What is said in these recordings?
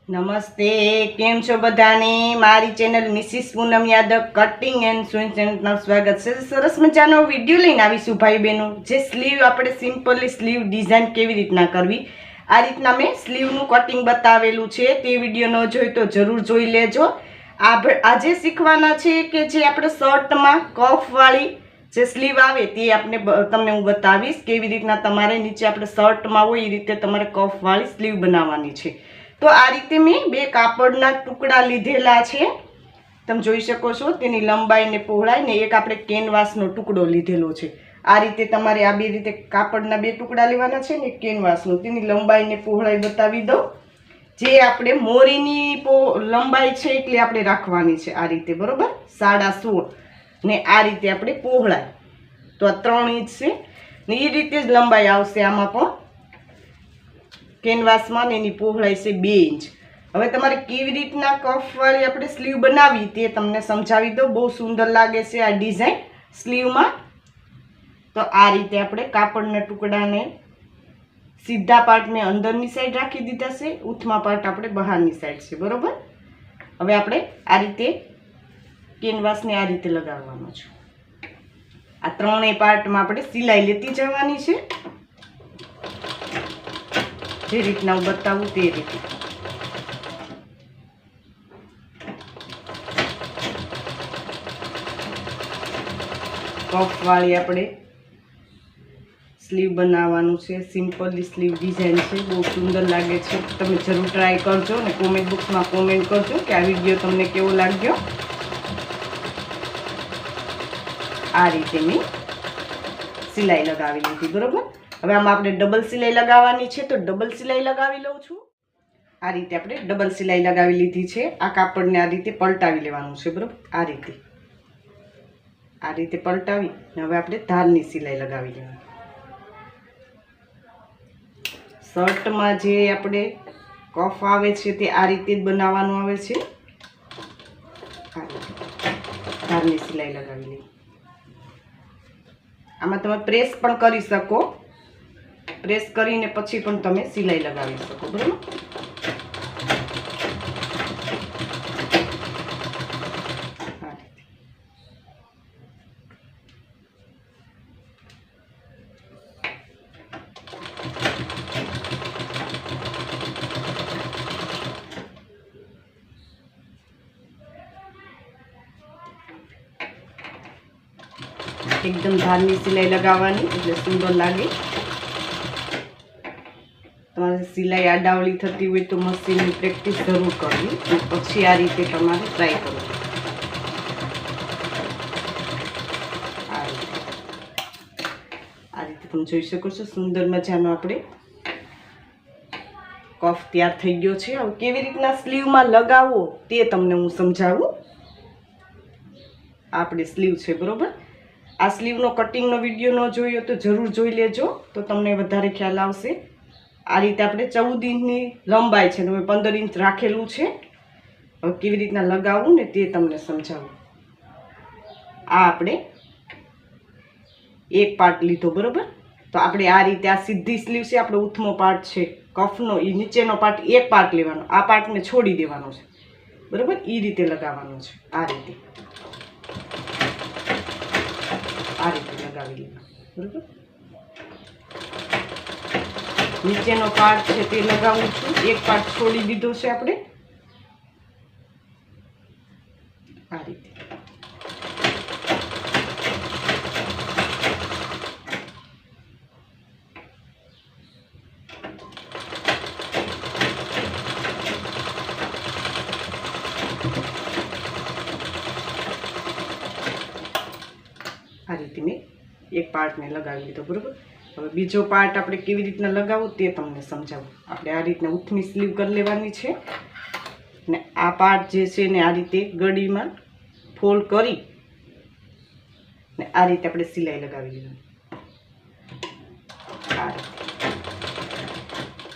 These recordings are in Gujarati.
નમસ્તે, કેમ છો બધાને? મારી channel Mrs Poonam Yadav cutting and sewing ચેનલમાં સ્વાગત છે. સરસ મજાનો વિડીયો લઈને આવીશું ભાઈ બહેનો, જે સ્લીવ આપણે સિમ્પલી સ્લીવ ડિઝાઇન કેવી રીતના કરવી, આ રીતના મેં સ્લીવનું કટિંગ બતાવેલું છે. તે વિડીયો ન જોઈ તો જરૂર જોઈ લેજો. આજે શીખવાના છે કે જે આપણે શર્ટમાં કફવાળી જે સ્લીવ આવે તે તમને હું બતાવીશ કેવી રીતના તમારે નીચે આપણે શર્ટમાં હોય એ રીતે તમારે કફવાળી સ્લીવ બનાવવાની છે. તો આ રીતે મેં બે કાપડના ટુકડા લીધેલા છે, તમે જોઈ શકો છો. તેની લંબાઈ ને પહોળાઈ ને એક આપણે કેનવાસનો ટુકડો લીધેલો છે. આ રીતે તમારે આ બે રીતે કાપડના બે ટુકડા લેવાના છે ને કેનવાસનું. તેની લંબાઈ ને પહોળાઈ બતાવી દઉં. જે આપણે મોરીની લંબાઈ છે એટલે આપણે રાખવાની છે આ રીતે, બરોબર, 16.5 ને આ રીતે આપણે પહોળાઈ તો આ 3 ઇંચ છે ને એ રીતે જ લંબાઈ આવશે આમાં પણ કેનવાસમાં, ને એની પહોળાઈ છે 2 ઇંચ. હવે તમારે કેવી રીતના કફવાળી આપણે સ્લીવ બનાવી તે તમને સમજાવી દઉં. બહુ સુંદર લાગે છે આ ડિઝાઇન સ્લીવમાં. તો આ રીતે આપણે કાપડના ટુકડાને સીધા પાર્ટ મેં અંદરની સાઈડ રાખી દીધા છે, ઉથમા પાર્ટ આપણે બહારની સાઈડ છે, બરોબર. હવે આપણે આ રીતે કેનવાસને આ રીતે લગાવવાનો છે. આ ત્રણેય પાર્ટમાં આપણે સિલાઈ લેતી જવાની છે, જે રીતના હું બતાવું તે રીતે. કફવાળી આપણે સ્લીવ બનાવવાનું છે. સિમ્પલી સ્લીવ ડિઝાઇન છે, બહુ સુંદર લાગે છે. તમે જરૂર ટ્રાય કરજો ને કોમેન્ટ બોક્સમાં કોમેન્ટ કરજો કે આ વિડીયો તમને કેવો લાગ્યો. આ રીતે મેં સિલાઈ લગાવી લીધી, બરોબર. હવે આમાં આપણે ડબલ સિલાઈ લગાવવાની છે, તો ડબલ સિલાઈ લગાવી લઉં છું. આ રીતે આપણે ડબલ સિલાઈ લગાવી લીધી છે. આ કાપડને આ રીતે પલટાવી લેવાનું છે, બરોબર. આ રીતે પલટાવી હવે આપણે ધારની સિલાઈ લગાવી લેવાની. શર્ટમાં જે આપણે કફ આવે છે તે આ રીતે જ બનાવવાનું આવે છે. આ રીતે ધારની સિલાઈ લગાવી લઈએ. આમાં તમે પ્રેસ પણ કરી શકો, પ્રેસ કરીને પછી પણ તમે સિલાઈ લગાવી શકો, બરાબર. એકદમ ધારની સિલાઈ લગાવવાની એટલે સુંદર લાગે. તમારે સિલાઈ આડાવળી થતી હોય તો મશીનની પ્રેક્ટિસ જરૂર કરવી, પછી આ રીતે તમારે ટ્રાય કરવું. આ રીતે તમે જોઈ શકો છો સુંદર મજાનો આપણે કફ તૈયાર થઈ ગયો છે. હવે કેવી રીતના સ્લીવમાં લગાવવો તે તમને હું સમજાવું. આપણે સ્લીવ છે, બરોબર. આ સ્લીવનો કટિંગનો વિડીયો ન જોયો તો જરૂર જોઈ લેજો, તો તમને વધારે ખ્યાલ આવશે. આ રીતે આપણે 14 ઇંચની લંબાઈ છે, તમે 15 ઇંચ રાખેલું છે. હવે કેવી રીતના લગાવવું ને તે તમને સમજાવું. આ આપણે એક પાર્ટ લીધો, બરોબર. તો આપણે આ રીતે આ સીધી સ્લીવ છે, આપણો ઉથમો પાર્ટ છે કફનો, એ નીચેનો પાર્ટ એક પાર્ટ લેવાનો, આ પાર્ટને છોડી દેવાનો છે, બરોબર. એ રીતે લગાવવાનો છે. આ રીતે લગાવી લેવાનું, બરોબર. નીચેનો પાર્ટ છે તે લગાવું છું, એક પાર્ટ છોડી દીધો છે આપણે. આ રીતે મેં એક પાર્ટને લગાવી લીધો, બરોબર. હવે બીજો પાર્ટ આપણે કેવી રીતના લગાવવું તે તમને સમજાવું. આપણે આ રીતના ઉથમી સ્લીવ કરી લેવાની છે ને આ પાર્ટ જે છે ને આ રીતે ગળીમાં ફોલ્ડ કરી ને આ રીતે આપણે સિલાઈ લગાવી લેવાની.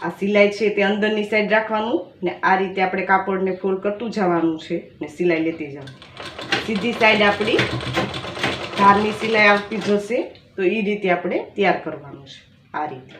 આ સિલાઈ છે તે અંદરની સાઈડ રાખવાનું ને આ રીતે આપણે કાપડને ફોલ્ડ કરતું જવાનું છે ને સિલાઈ લેતી જવાની. સીધી સાઈડ આપણી ધારની સિલાઈ આવતી જશે તો એ રીતે આપણે તૈયાર કરવાનું છે આ રીતે.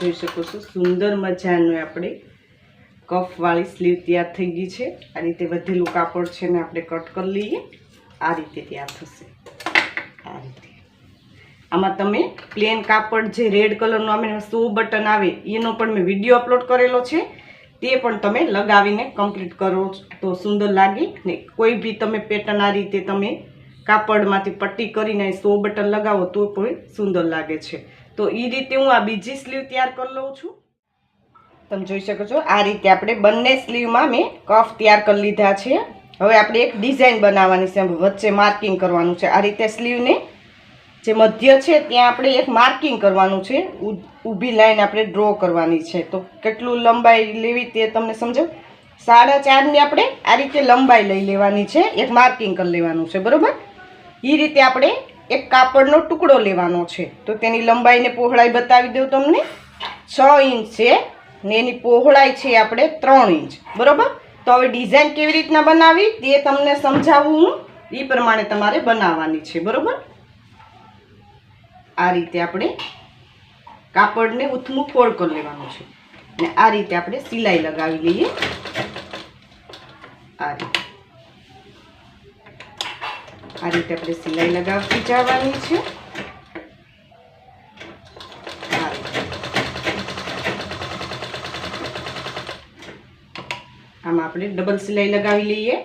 જોઈ શકો છો સુંદર મજાનું આપણે કફવાળી સ્લીવ તૈયાર થઈ ગઈ છે. આ રીતે વધેલું કાપડ છે ને આપણે કટ કરી લઈએ. આ રીતે તૈયાર થશે. આ રીતે આમાં તમે પ્લેન કાપડ જે રેડ કલરનું અમે 100 બટન આવે એનો પણ મેં વિડીયો અપલોડ કરેલો છે. તે પણ તમે લગાવીને કમ્પ્લીટ કરો તો સુંદર લાગે ને. કોઈ બી તમે પેટર્ન આ રીતે તમે કાપડમાંથી પટ્ટી કરીને 100 બટન લગાવો તો પણ સુંદર લાગે છે. તો એ રીતે હું આ બીજી સ્લીવ તૈયાર કરી લઉં છું. તમે જોઈ શકો છો આ રીતે આપણે બંને સ્લીવમાં મેં કફ તૈયાર કરી લીધા છે. હવે આપણે એક ડિઝાઇન બનાવવાની છે, વચ્ચે માર્કિંગ કરવાનું છે. આ રીતે સ્લીવને જે મધ્ય છે ત્યાં આપણે એક માર્કિંગ કરવાનું છે. ઊભી લાઈન આપણે ડ્રો કરવાની છે. તો કેટલું લંબાઈ લેવી તે તમને સમજો. 4.5ની આપણે આ રીતે લંબાઈ લઈ લેવાની છે. એક માર્કિંગ કરી લેવાનું છે, બરાબર. એ રીતે આપણે એક કાપડનો ટુકડો લેવાનો છે. તો તેની લંબાઈ ને પહોળાઈ બતાવી દઉં તમને. 6 ઇંચ છે ને એની પહોળાઈ છે આપણે 3 ઇંચ, બરાબર. તો હવે ડિઝાઇન કેવી રીતના બનાવી તે તમને સમજાવું હું. એ પ્રમાણે તમારે બનાવવાની છે, બરાબર. આ રીતે આપણે કાપડને ઉથમું ફોલ્ડ કરી લેવાનું છે ને આ રીતે આપણે સિલાઈ લગાવી લઈએ. આ રીતે આપણે સિલાઈ લગાવતી જવાની છે. આમાં આપણે ડબલ સિલાઈ લગાવી લઈએ.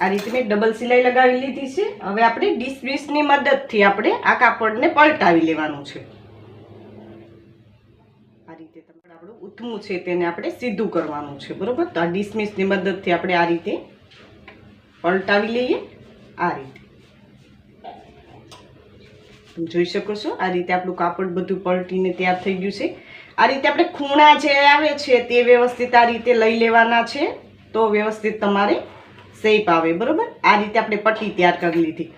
આ રીતે મેં ડબલ સિલાઈ લગાવી લીધી છે. હવે આપણે ડિસ્પ્રીસની મદદથી આપણે આ કાપડને પલટાવી લેવાનું છે. આ રીતે આપણું ઉથમું છે તેને આપણે સીધું કરવાનું છે, બરોબર. તો આ ડિસ્પ્રીસની મદદથી આપણે આ રીતે પલટાવી લઈએ. આ રીતે તમે જોઈ શકો છો આ રીતે આપણું કાપડ બધું પલટીને તૈયાર થઈ ગયું છે. આ રીતે આપણે ખૂણા જે આવે છે તે વ્યવસ્થિત આ રીતે લઈ લેવાના છે તો વ્યવસ્થિત તમારે શેપ આવે, બરોબર. આ રીતે આપણે પટ્ટી તૈયાર કરી લીધી.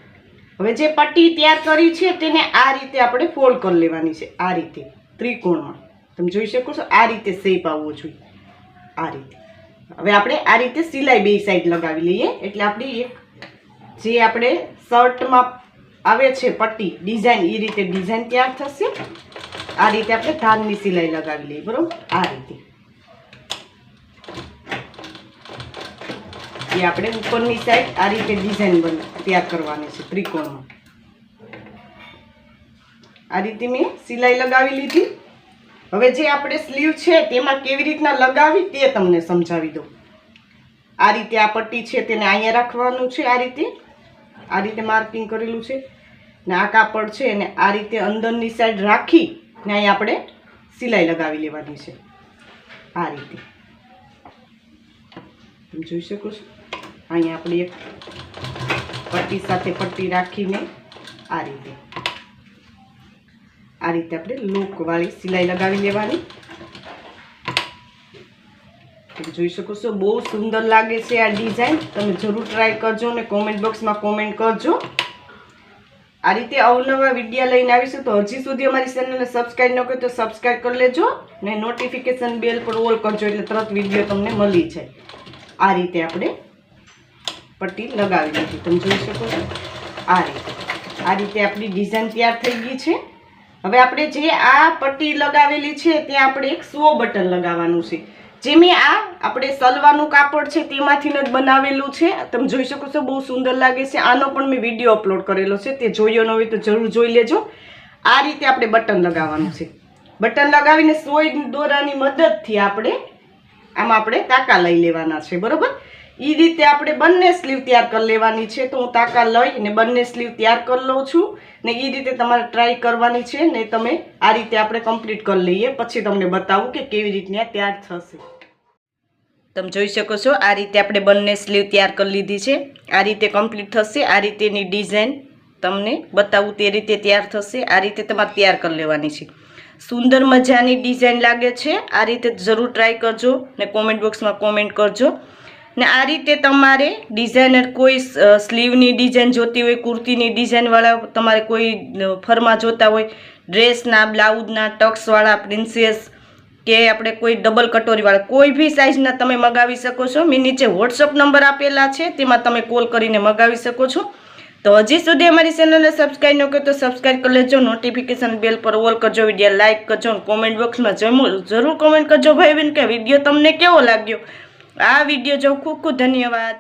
હવે જે પટ્ટી તૈયાર કરી છે તેને આ રીતે આપણે ફોલ્ડ કરી લેવાની છે. આ રીતે ત્રિકોણમાં તમે જોઈ શકો છો આ રીતે શેપ આવવો જોઈએ. આ રીતે હવે આપણે આ રીતે સિલાઈ બે સાઈડ લગાવી લઈએ. એટલે આપણી એક જે આપણે શર્ટમાં આવે છે પટ્ટી ડિઝાઇન એ રીતે ડિઝાઇન તૈયાર થશે. આ રીતે આપણે ધારની સિલાઈ લગાવી લઈએ, બરોબર. આ રીતે એ આપણે ઉપરની સાઈડ આ રીતે ડિઝાઇન તૈયાર કરવાની છે ત્રિકોણમાં. આ રીતે મેં સિલાઈ લગાવી લીધી. હવે જે આપણે સ્લીવ છે તેમાં કેવી રીતના લગાવી તે તમને સમજાવી દઉં. આ રીતે આ પટ્ટી છે તેને અહીંયા રાખવાનું છે. આ રીતે માર્કિંગ કરેલું છે ને આ કાપડ છે એને આ રીતે અંદરની સાઈડ રાખી ને અહીંયા આપણે સિલાઈ લગાવી લેવાની છે. આ રીતે તમે જોઈ શકો છો. અહીંયા આપણે એક પટ્ટી સાથે પટ્ટી રાખીને આ રીતે આપણે લોકવાળી સિલાઈ લગાવી લેવાની. તમે જોઈ શકો છો બહુ સુંદર લાગે છે આ ડિઝાઇન. તમે જરૂર ટ્રાય કરજો ને કોમેન્ટ બોક્સમાં કોમેન્ટ કરજો. આ રીતે અવનવા વિડીયો લઈને આવીશું. તો હજી સુધી અમારી ચેનલને સબસ્ક્રાઈબ ન કરી તો સબસ્ક્રાઈબ કરી લેજો ને નોટિફિકેશન બેલ પર ઓલ કરજો એટલે તરત વિડીયો તમને મળી જાય. આ રીતે આપણે પટ્ટી લગાવી દીધી. તમે જોઈ શકો છો આ રીતે આપણી ડિઝાઇન તૈયાર થઈ ગઈ છે. હવે આપણે જે આ પટ્ટી લગાવેલી છે ત્યાં આપણે એક 100 બટન લગાવવાનું છે. જે મેં આ આપણે સલવાનું કાપડ છે તેમાંથી જ બનાવેલું છે. તમે જોઈ શકો છો બહુ સુંદર લાગે છે. આનો પણ મેં વિડીયો અપલોડ કરેલો છે. તે જોયો ન હોય તો જરૂર જોઈ લેજો. આ રીતે આપણે બટન લગાવવાનું છે. બટન લગાવીને સોય દોરાની મદદથી આપણે તાકા લઈ લેવાના છે, બરોબર. એ રીતે આપણે બંને સ્લીવ તૈયાર કરી લેવાની છે. તો હું તાકા લઈને બંને સ્લીવ તૈયાર કરી લઉં છું ને એ રીતે તમારે ટ્રાય કરવાની છે ને તમે આ રીતે આપણે કમ્પ્લીટ કરી લઈએ. પછી તમને બતાવું કે કેવી રીતના તૈયાર થશે. તમે જોઈ શકો છો આ રીતે આપણે બંને સ્લીવ તૈયાર કરી લીધી છે. આ રીતે કમ્પ્લીટ થશે. આ રીતેની ડિઝાઇન તમને બતાવું તે રીતે તૈયાર થશે. આ રીતે તમારે તૈયાર કરી લેવાની છે. સુંદર મજાની ડિઝાઇન લાગે છે. આ રીતે જરૂર ટ્રાય કરજો ને કોમેન્ટ બોક્સમાં કોમેન્ટ કરજો. ને આ રીતે તમારે ડિઝાઇનર કોઈ સ્લીવની ડિઝાઇન જોતી હોય, કુર્તીની ડિઝાઇનવાળા તમારે કોઈ ફરમાં જોતા હોય, ડ્રેસના, બ્લાઉઝના, ટક્સવાળા, પ્રિન્સેસ કે આપણે કોઈ ડબલ કટોરીવાળા કોઈ બી સાઇઝના તમે મગાવી શકો છો. મેં નીચે વોટ્સઅપ નંબર આપેલા છે, તેમાં તમે કોલ કરીને મગાવી શકો છો. તો હજી સુધી અમારી ચેનલને સબસ્ક્રાઈબ ન કરો તો સબસ્ક્રાઈબ કરી લેજો. નોટિફિકેશન બેલ પર ઓલ કરજો. વિડીયો લાઇક કરજો. કોમેન્ટ બોક્સમાં જરૂર કોમેન્ટ કરજો ભાઈ બહેન કે વિડીયો તમને કેવો લાગ્યો. આ વિડીયો જો ખૂબ ખૂબ ધન્યવાદ.